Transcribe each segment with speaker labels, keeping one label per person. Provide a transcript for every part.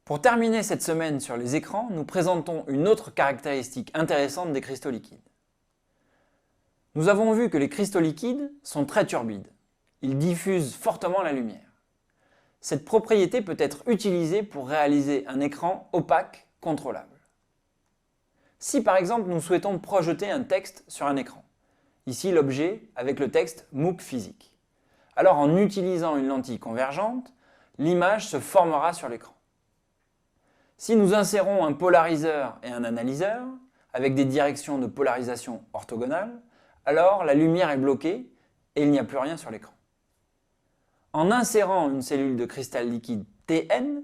Speaker 1: Pour terminer cette semaine sur les écrans, nous présentons une autre caractéristique intéressante des cristaux liquides. Nous avons vu que les cristaux liquides sont très turbides. Ils diffusent fortement la lumière. Cette propriété peut être utilisée pour réaliser un écran opaque contrôlable. Si par exemple nous souhaitons projeter un texte sur un écran, ici l'objet avec le texte MOOC physique, alors en utilisant une lentille convergente, l'image se formera sur l'écran. Si nous insérons un polariseur et un analyseur, avec des directions de polarisation orthogonales, alors la lumière est bloquée et il n'y a plus rien sur l'écran. En insérant une cellule de cristal liquide Tn,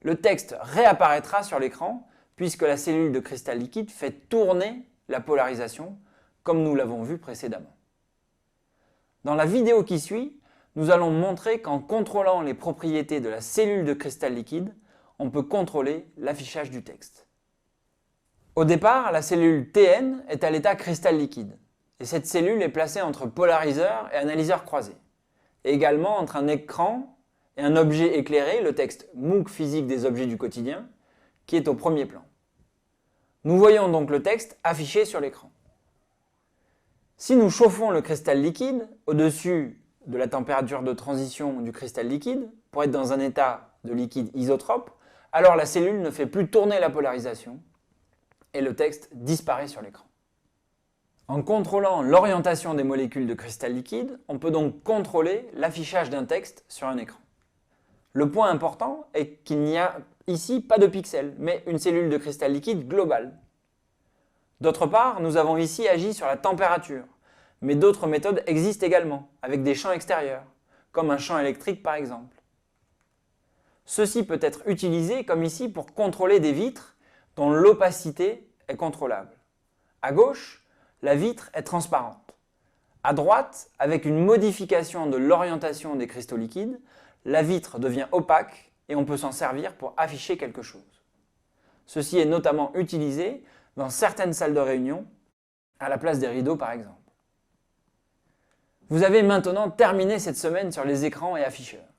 Speaker 1: le texte réapparaîtra sur l'écran puisque la cellule de cristal liquide fait tourner la polarisation comme nous l'avons vu précédemment. Dans la vidéo qui suit, nous allons montrer qu'en contrôlant les propriétés de la cellule de cristal liquide, on peut contrôler l'affichage du texte. Au départ, la cellule Tn est à l'état cristal liquide, et cette cellule est placée entre polariseur et analyseur croisé, et également entre un écran et un objet éclairé, le texte MOOC physique des objets du quotidien, qui est au premier plan. Nous voyons donc le texte affiché sur l'écran. Si nous chauffons le cristal liquide au-dessus de la température de transition du cristal liquide, pour être dans un état de liquide isotrope, alors la cellule ne fait plus tourner la polarisation et le texte disparaît sur l'écran. En contrôlant l'orientation des molécules de cristal liquide, on peut donc contrôler l'affichage d'un texte sur un écran. Le point important est qu'il n'y a ici pas de pixels, mais une cellule de cristal liquide globale. D'autre part, nous avons ici agi sur la température, mais d'autres méthodes existent également, avec des champs extérieurs, comme un champ électrique par exemple. Ceci peut être utilisé, comme ici, pour contrôler des vitres dont l'opacité est contrôlable. À gauche, la vitre est transparente. À droite, avec une modification de l'orientation des cristaux liquides, la vitre devient opaque et on peut s'en servir pour afficher quelque chose. Ceci est notamment utilisé dans certaines salles de réunion, à la place des rideaux par exemple. Vous avez maintenant terminé cette semaine sur les écrans et afficheurs.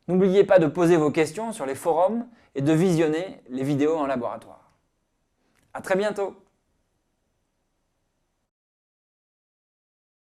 Speaker 1: N'oubliez pas de poser vos questions sur les forums et de visionner les vidéos en laboratoire. À très bientôt!